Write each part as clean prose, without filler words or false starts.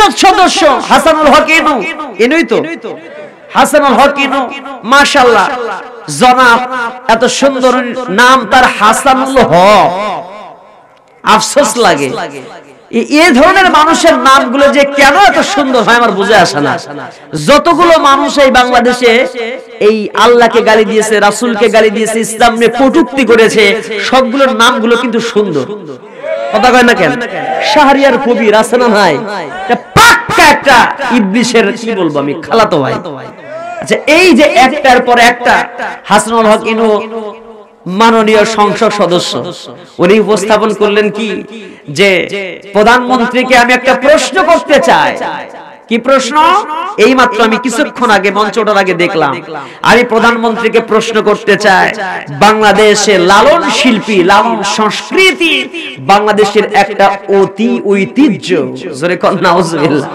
সংসদ সদস্য হাসানুল হক ইনু, ইনুই তো হাসানুল হক ইনু, মাশাআল্লাহ জনাব, এত সুন্দর নাম তার হাসানুল হক। আফসোস লাগে এই ধরনের মানুষের নামগুলো যে কেন এত সুন্দর হয় আমার বুঝে আসে না। যতগুলো মানুষ এই বাংলাদেশে এই আল্লাহকে গালি দিয়েছে, রাসূলকে গালি দিয়েছে, ইসলাম নিয়ে কটূক্তি করেছে, সবগুলোর নামগুলো কিন্তু সুন্দর। কথা কয় না কেন? শাহরিয়ার কবির আছে না নাই? এটা পাক্কা একটা ইবলিশের কি বলবো আমি খালাতো ভাই। আচ্ছা, এই যে একটার পর একটা হাসানুল হক ইনু মাননীয় সংসদ সদস্য, উনি উপস্থাপন করলেন কি যে প্রধানমন্ত্রীকে আমি একটা প্রশ্ন করতে চাই। কি প্রশ্ন? এই মাত্র আমি কিছুক্ষণ আগে মঞ্চটার আগে দেখলাম, আমি প্রধানমন্ত্রীকে প্রশ্ন করতে চাই, বাংলাদেশে লালন শিল্পী, লালন সংস্কৃতি বাংলাদেশের একটা অতি ঐতিহ্য, জোরে কর নাউজুবিল্লাহ,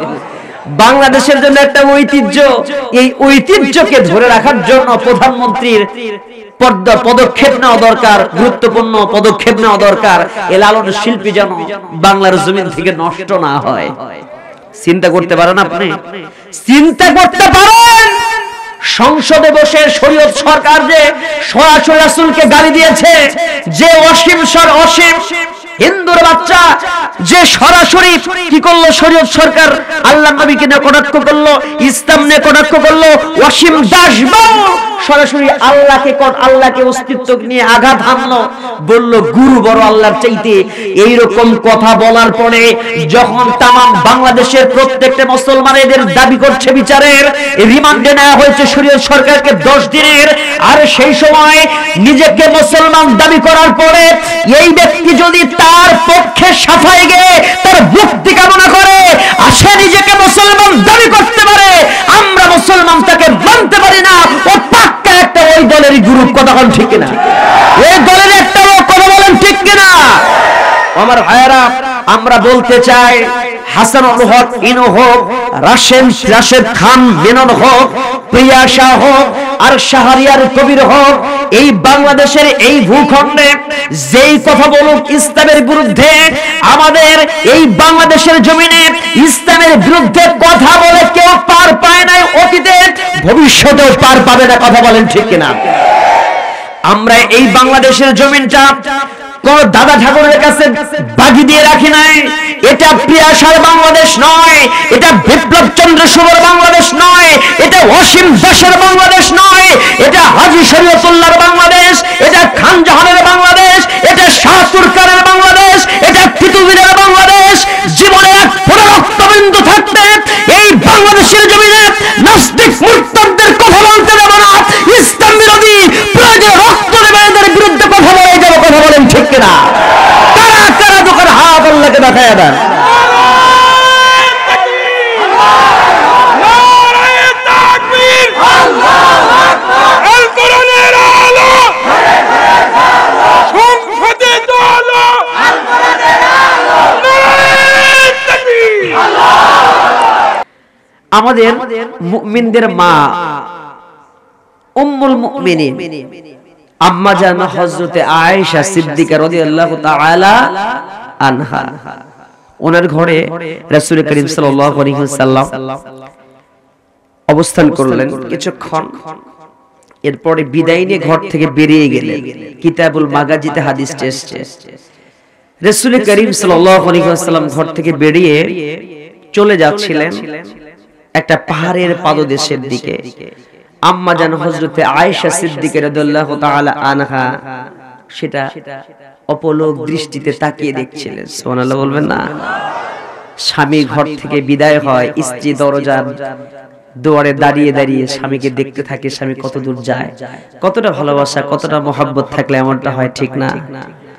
বাংলাদেশের জন্য একটা ঐতিহ্য, এই ঐতিহ্যকে ধরে রাখার জন্য প্রধানমন্ত্রীর পদক্ষেপ নেওয়া দরকার, গুরুত্বপূর্ণ পদক্ষেপ নেওয়া দরকার, এই লালন শিল্পী যেন বাংলার জমিন থেকে নষ্ট না হয়। চিন্তা করতে পারেন আপনি? চিন্তা করতে পারেন সংসদে বসে শরীয়ত সরকার যে সরাসরি রাসূলকে গালি দিয়েছে, যে অসীম হিন্দুর বাচ্চা যে সরাসরি কি করলো, শরীয়ত সরকার আল্লাহর নবীকে নিয়ে কটাক্ষ করলো, ইসলাম নিয়ে কটাক্ষ করলো, অসীম দাস সরাসরি আল্লাহকে অস্তিত্ব নিয়ে আঘাত হানলো, বলল গুরু বড় আল্লাহর চাইতে। এইরকম কথা বলার পরে যখন তামাম বাংলাদেশের প্রত্যেকটা মুসলমান এদের দাবি করছে বিচারের, রিমান্ডে নেওয়া হয়েছে শরীয়ত সরকারকে 10 দিনের, আর সেই সময় নিজেকে মুসলমান দাবি করার পরে এই ব্যক্তি যদি তার পক্ষে সাফাই গিয়ে তার মুক্তি কামনা করে, আসে নিজেকে মুসলমান দাবি করতে পারে, আমরা মুসলমান তাকে মানতে পারি না, ও পাক্কা একটা ওই দলেরই গ্রুপ। কথা বলেন ঠিক কিনা? ওই দলের একটা লোক, কথা বলেন ঠিক কিনা? আমার ভাইয়েরা, আমরা বলতে চাই হাসানুল হক ইনু হোক, রাশেদ খান মেনন হোক, প্রিয়াশা হোক, আর শাহরিয়ার কবির হোক, এই বাংলাদেশের এই ভূখণ্ডে যেই কথা বলুক ইসলামের বিরুদ্ধে, আমাদের এই বাংলাদেশের জমিনে ইসলামের বিরুদ্ধে কথা বলে কেউ পার পায় নাই অতীতে, ভবিষ্যতেও পার পাবে না। কথা বলেন ঠিক কিনা? আমরা এই বাংলাদেশের জমিনটা কোন দাদা ঠাকুরের কাছে বাগি দিয়ে রাখি নাই। এটা প্রিয়াশার বাংলাদেশ নয়, এটা বিপ্লব চন্দ্র শুভর বাংলাদেশ নয়, এটা অসীম দাসের বাংলাদেশ নয়, এটা হাজী শরীয়তুল্লাহর বাংলাদেশ, এটা খান জাহানের বাংলাদেশ, এটা শাহ তুরকানের বাংলাদেশ, এটা কুতুবুদ্দিনের বাংলাদেশ। জীবনে এক রক্তবিন্দু থাকতে এই বাংলাদেশের জমিনে নাস্তিক মুরতাদদের কথা বলতে দেব না, ইসলাম বিরোধী প্রয়োজনে রক্ত দেবে এদের বিরুদ্ধে কথা বলে যাব। কথা বলেন ঠিক কিনা? কারা কারা দোকান হাত আল্লাহকে দেখায় দেন। আমাদের মুমিনদের মা উম্মুল মুমিনিন আম্মা জান হযরতে আয়েশা সিদ্দিকা রাদিয়াল্লাহু তাআলা আনহা, ওনার ঘরে রাসূল করিম সাল্লাল্লাহু আলাইহি ওয়াসাল্লাম অবস্থান করলেন কিছুক্ষণ, এরপরে বিদায় নিয়ে ঘর থেকে বেরিয়ে গেলেন। কিতাবুল মাগাজিতে হাদিস এসেছে, রাসূল করিম সাল্লাল্লাহু আলাইহি ওয়াসাল্লাম ঘর থেকে বেরিয়ে চলে যাচ্ছিলেন একটা পাহাড়ের পাদদেশের দিকে। আম্মা জান হযরতে আয়েশা সিদ্দিকা রাদিয়াল্লাহু তাআলা আনহা সেটা অপলক দৃষ্টিতে তাকিয়ে দেখছিলেন। সুবহানাল্লাহ বলবেন না? স্বামী ঘর থেকে বিদায় হয়, স্ত্রী দরজার দুয়ারে দাঁড়িয়ে দাঁড়িয়ে স্বামীকে দেখতে থাকে, স্বামী কত দূর যায়। কতটা ভালোবাসা, কতটা মহব্বত থাকলে এমনটা হয়, ঠিক না?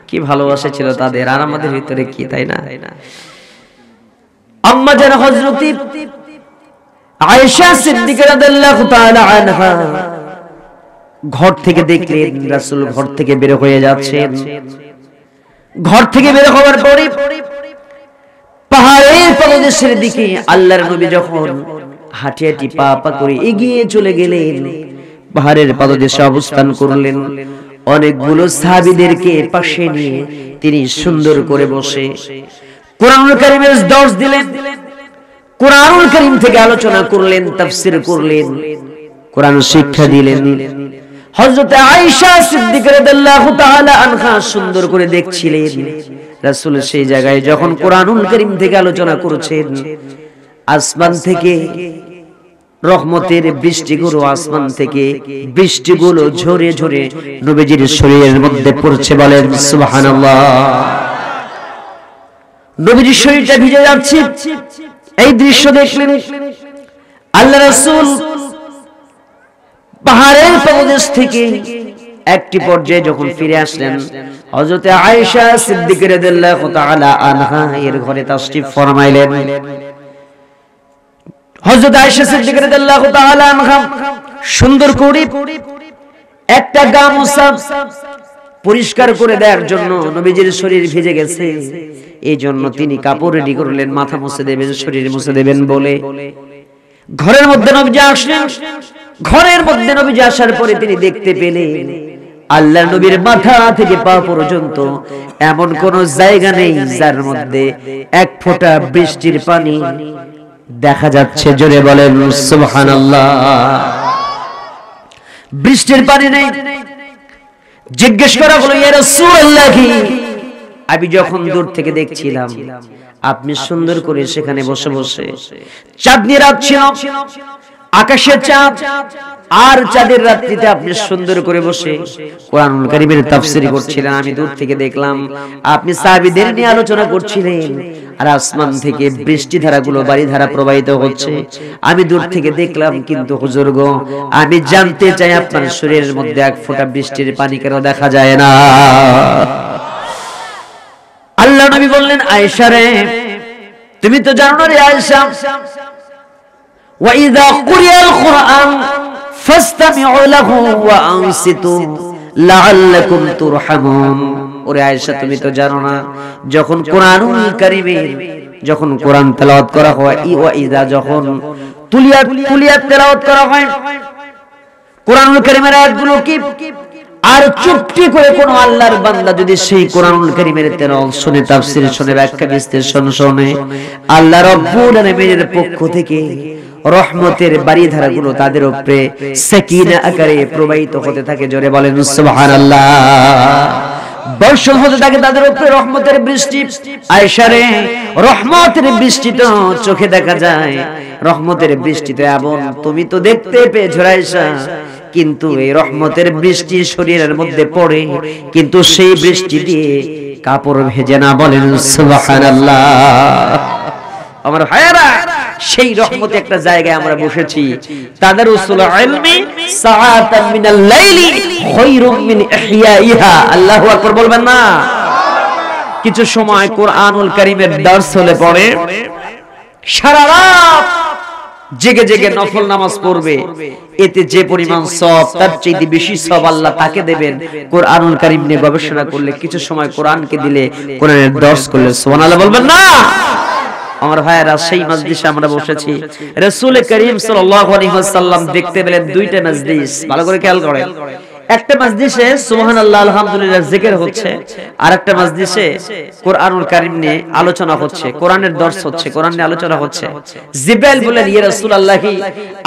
কি ভালোবাসা ছিল তাদের, আর আমাদের ভিতরে কি, তাই না? আম্মা জান হযরতে আয়েশা সিদ্দিকা রাদিয়াল্লাহু তাআলা আনহা ঘর থেকে দেখলেন রাসূল ঘর থেকে বের হয়ে যাচ্ছেন। ঘর থেকে বের হওয়ার পরে পাহাড়ের পাদদেশের দিকে আল্লাহর নবী যখন হাঁটি হাঁটি পা পা করে এগিয়ে চলে গেলেন, পাহাড়ের পাদদেশে অবস্থান করলেন। অনেকগুলো সাহাবীদেরকে পাশে নিয়ে তিনি সুন্দর করে বসে কোরআনুল কারীমের দর্শ দিলেন। কুরআনুল কারীম থেকে আলোচনা করলেন, তাফসীর করলেন, কোরআন শিক্ষা দিলেন। হযরত আয়েশা সিদ্দিকা রাদিয়াল্লাহু তাআলা আনহা সুন্দর করে দেখছিলেন রাসূল সেই জায়গায় যখন কুরআনুল কারীম থেকে আলোচনা করছেন, আসমান থেকে রহমতের বৃষ্টিগুলো, আসমান থেকে বৃষ্টিগুলো ঝরে ঝরে নবীজির শরীরের মধ্যে পড়ছে। বলেন সুবহানাল্লাহ। নবীজির শরীরটা ভিজে যাচ্ছে। এই দৃশ্য দেখলেন আল্লাহ রাসূল পাহাড়ের প্রদেশ থেকে একটি পর্যায়ে যখন ফিরে আসলেন, হযরত আয়েশা সিদ্দিকা রাদিয়াল্লাহু তাআলা আনহা এর ঘরে তাশরীফ ফরমাইলেন। হযরত আয়েশা সিদ্দিকা রাদিয়াল্লাহু তাআলা আনহা সুন্দর করে একটা গামছা পরিষ্কার করে দেওয়ার জন্য, নবীজির শরীর ভিজে গেছে এই জন্য তিনি কাপড় রেডি করলেন, মাথা মুছে দেবেন, শরীর মুছে দেবেন বলে ঘরের মধ্যে নবীজি আসলেন। ঘরের মধ্যে নবীজি আসার পরে তিনি দেখতে পেলেন আল্লাহর নবীর মাথা থেকে পা পর্যন্ত এমন কোন জায়গা নেই যার মধ্যে এক ফোঁটা বৃষ্টির পানি দেখা যাচ্ছে। জোরে বলেন সুবহানাল্লাহ। বৃষ্টির পানি নেই। জিজ্ঞেস করা হলো, ইয়া রাসূলুল্লাহ, আমি যখন দূর থেকে দেখছিলাম আপনি সুন্দর করে সেখানে বসে বসে, চাঁদনি রাত ছিল, আকাশের চাঁদ আর চাঁদের রাত্রিতে আপনি সুন্দর করে বসে কোরআনুল কারীমের তাফসীর করছিলেন। আমি দূর থেকে দেখলাম আপনি সাহাবীদের নিয়ে আলোচনা করছিলেন, আর আসমান থেকে বৃষ্টি ধারাগুলো বাড়ি ধারা প্রবাহিত হচ্ছে। আমি দূর থেকে দেখলাম, কিন্তু হুজুর গো, আমি জানতে চাই আপনার শরীরের মধ্যে এক ফোঁটা বৃষ্টির পানি কেন দেখা যায় না? আল্লাহ নবী বললেন, আয়েশা রে, তুমি তো জানো না রে আয়েশা, وَإِذَا قُرِئَ الْقُرْآنُ فَاسْتَمِعُوا لَهُ وَأَنصِتُوا لَعَلَّكُمْ تُرْحَمُونَ। ওরে আয়েশা, তুমি তো জানো না, যখন কোরআনুল কারীমের যখন কোরআন তেলাওয়াত করা হয়, ওয়াইদা যখন তুলিয়াত তেলাওয়াত করা হয় কোরআনুল কারীমের আয়াতগুলো কি, আর চুপটি করে কোন আল্লাহর বান্দা যদি সেই কোরআনুল কারীমের তেলাওয়াত শুনে, তাফসীর শুনে, ব্যাখ্যা বিশ্লেষণ শুনে, আল্লাহ রাব্বুল আলামিনের পক্ষ থেকে রহমতের বাড়িধারাগুলো তাদের উপরে সাকিনা আকারে প্রবাহিত হতে থাকে। জোরে বলেন সুবহানাল্লাহ। বর্ষণ হতে থাকে তাদের উপরে রহমতের বৃষ্টি। আয়েশা রে, রহমতের বৃষ্টি তো চোখে দেখা যায়, রহমতের বৃষ্টি তো এমন তুমি তো দেখতে পেয়েছো আয়েশা, কিন্তু এই রহমতের বৃষ্টি শরীরের মধ্যে পড়ে, কিন্তু সেই বৃষ্টি দিয়ে কাপড় ভেজে না। বলেন সুবহানাল্লাহ। আমার ভাইয়েরা, সেই রহমতে একটা জায়গায় আমরা বসেছি। তাদারুসুল ইলমি সাআতান মিনাল লাইলি খায়রুম মিন ইহইয়াইহা। আল্লাহু আকবার বলবেন না? কিছু সময় কোরআনুল কারীমের দর্স হলে পড়ে সারা রাত জেগে জেগে নফল নামাজ পড়বে, এতে যে পরিমাণ সওয়াব, তার চেয়ে বেশি সওয়াব আল্লাহ তাকে দেবেন কোরআনুল কারীম নিয়ে গবেষণা করলে, কিছু সময় কোরআনকে দিলে, কোরআনের দর্স করলে। সুবহানাল্লাহ বলবেন না? আমার ভাইয়েরা, সেই মজলিসে আমরা বসেছি। রাসূল করিম সাল্লাল্লাহু আলাইহি ওয়াসাল্লাম দেখতে পেলেন দুইটা মজলিস। ভালো করে খেয়াল করেন। একটা মজলিসে সুবহানাল্লাহ আলহামদুলিল্লাহ জিকির হচ্ছে, আর একটা মজলিসে কোরআনুল কারীম নিয়ে আলোচনা হচ্ছে, কোরআনের দর্স হচ্ছে, কোরআন নিয়ে আলোচনা হচ্ছে। জিবরাইল বললেন, ইয়া রাসূলুল্লাহ,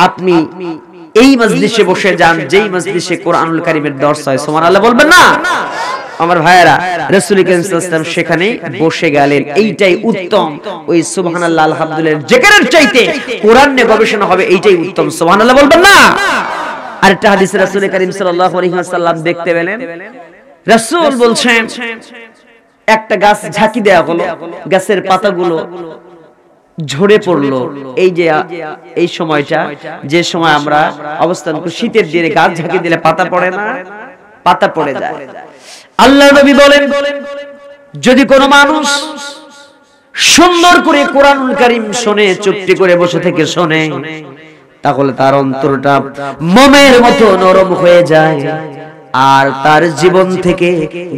আপনি এই মজলিসে বসে যান যেই মজলিসে কোরআনুল কারীমের দর্স হয়। সুবহানাল্লাহ বলবেন না? আমার ভাইয়েরা, রাসূল করিম সাল্লাল্লাহু আলাইহি ওয়াসাল্লাম সেখানে বসে গেলেন। এইটাই উত্তম। ওই সুবহানাল্লাহ আলহামদুলিল্লাহ জিকিরের চাইতে কোরআন নিয়ে গবেষণা হবে, এইটাই উত্তম। সুবহানাল্লাহ বলবেন না? আরেকটা হাদিসে রাসূল করিম সাল্লাল্লাহু আলাইহি ওয়াসাল্লাম দেখতে পেলেন, রাসূল বলছেন, একটা গাছ ঝাঁকি দেয়া হলো, গাছের পাতাগুলো ঝরে পড়লো। এই যে এই সময়টা, যে সময় আমরা অবস্থান করি, শীতের দিনে গাছ ঝাঁকি দিলে পাতা পড়ে না? পাতা পড়ে যায়। আল্লাহ নবী বলেন, যদি কোনো মানুষ সুন্দর করে কোরআনুল কারীম শুনে, চুপটি করে বসে থেকে শুনে, তাহলে তার অন্তরটা মোমের মতো নরম হয়ে যায়, আর তার জীবন থেকে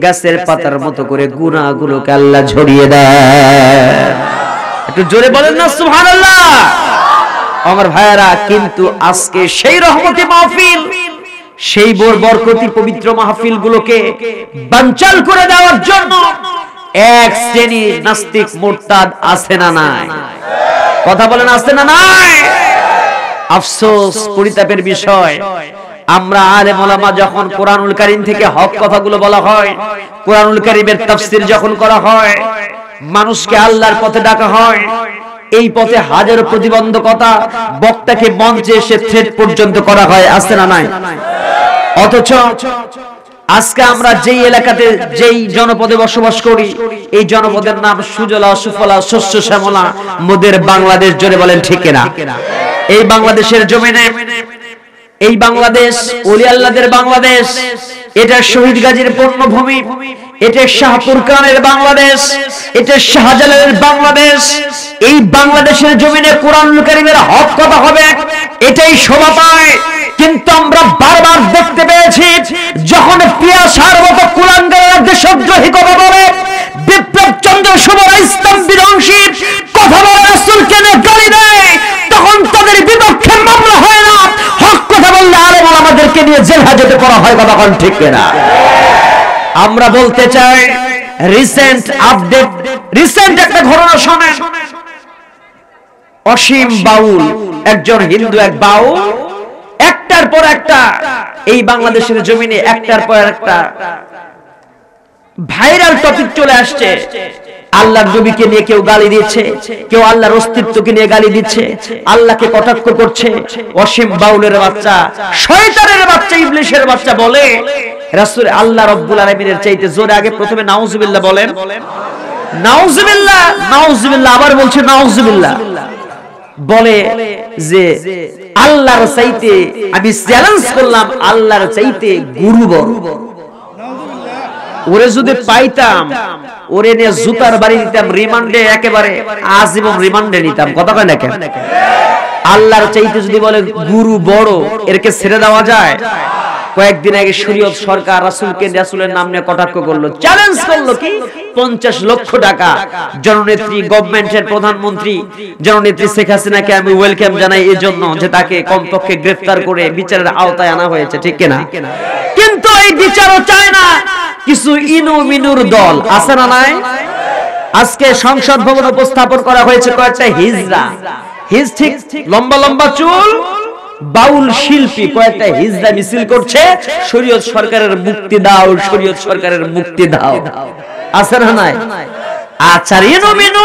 গাছের পাতার মতো করে গুনাহগুলোকে আল্লাহ ঝরিয়ে দেয়। একটু জোরে বলেন না সুবহানাল্লাহ। আমার ভাইয়েরা, কিন্তু আজকে সেই রহমতি মাহফিল, সেই বরকতি পবিত্র মাহফিল গুলোকে বানচাল করে দেওয়ার জন্য এক শ্রেণীর নাস্তিক মুরতাদ আছে না নাই? কথা বলেন আছে না নাই? আফসোস, পরিতাপের বিষয়, আমরা আলেম ওলামা যখন কোরআনুল কারীম থেকে হক কথাগুলো বলা হয়, কোরআনুল কারীমের তাফসীর যখন করা হয়, মানুষকে আল্লাহর পথে ডাকা হয়, এই পথে হাজারো প্রতিবন্ধকতা, বক্তাকে মঞ্চে এসে থ্রেট পর্যন্ত করা হয়, আছে না নাই? অথচ আজকে আমরা যেই এলাকাতে যেই জনপদে বসবাস করি, এই জনপদের নাম সুজলা সুফলা শস্য শ্যামলা মোদের বাংলাদেশ। জোরে বলেন ঠিক কিনা? এই বাংলাদেশের জমিনে, এই বাংলাদেশ ওলি আল্লাহদের বাংলাদেশ, এটা শহীদ গাজীর পূর্ণভূমি, এটা শাহপুর খানের বাংলাদেশ, এটা শাহজালালের বাংলাদেশ। এই বাংলাদেশের জমিনে কোরআনুল কারীমের হক কথা হবে, এটাই শোভা পায়। কিন্তু আমরা বারবার দেখতে পেয়েছি, যখন পিয়াসার মতো কুলাঙ্গারের দেশদ্রোহী কথা বলে, বিপ্লব চন্দ্র শুভরা ইসলাম বিধ্বংসী কথা বলে, রাসূলকে গালি দেয়, তখন তাদের বিপক্ষে মামলা হয় না। হক কথা বললে আলেম ওলামাদেরকে নিয়ে জেল হাজতে করা হয়। কথা কোন ঠিক কিনা? আমরা বলতে চাই, রিসেন্ট আপডেট, রিসেন্ট একটা ঘটনা শোনেন। অসীম বাউল, একজন হিন্দু, এক বাউল, একটার পর একটা এই বাংলাদেশের জমিনে একটার পর একটা ভাইরাল টপিক চলে আসছে। আল্লাহর নবীকে নিয়ে কেউ গালি দিচ্ছে, কেউ আল্লাহর অস্তিত্বকে নিয়ে গালি দিচ্ছে, আল্লাহকে কটাক্ষ করছে। অসীম বাউলের বাচ্চা, শয়তানের বাচ্চা, ইবলিশের বাচ্চা বলে, রাসূল আল্লাহ রাব্বুল আলামিনের চাইতে জোরে আগে প্রথমে নাউজুবিল্লাহ বলেন, নাউজুবিল্লাহ, নাউজুবিল্লাহ, আবার বলছে নাউজুবিল্লাহ, বলে যে আল্লাহর চাইতে, আমি চ্যালেঞ্জ করলাম, আল্লাহর চাইতে গুরু বড়। ওরে যদি পাইতাম, ওরে নিয়ে জুতার বাড়ি দিতাম, রিমান্ডে, একেবারে আজীবন রিমান্ডে নিতাম। কথা কয় না কেন? আল্লাহর চাইতে যদি বলে গুরু বড়, এরকে ছেড়ে দেওয়া যায়? কয়েকদিন আগে শরীয়ত সরকার রাসূলকে, রাসূলের নাম নিয়ে কটাক্ষ করলো, চ্যালেঞ্জ করলো। কি? 50 লক্ষ টাকা জননেত্রী, গভর্নমেন্টের প্রধানমন্ত্রী জননেত্রী শেখ হাসিনাকে আমি ওয়েলকাম জানাই, এই জন্য যে তাকে কমপক্ষে গ্রেফতার করে বিচারের আওতায় আনা হয়েছে, ঠিক কিনা? কিন্তু এই বিচারও চায় না কিছু ইনু মিনুর দল, আছে না নাই? আজকে সংসদ ভবন উপস্থাপন করা হয়েছে কয়েকটা হিজড়া, ঠিক লম্বা লম্বা চুল, বাউল শিল্পী, কয়েকটা হিজড়া মিছিল করছে, শরীয়ত সরকারের মুক্তি দাও, শরীয়ত সরকারের মুক্তি দাও, আছে না নাই? আচ্ছা, ইনু মিনু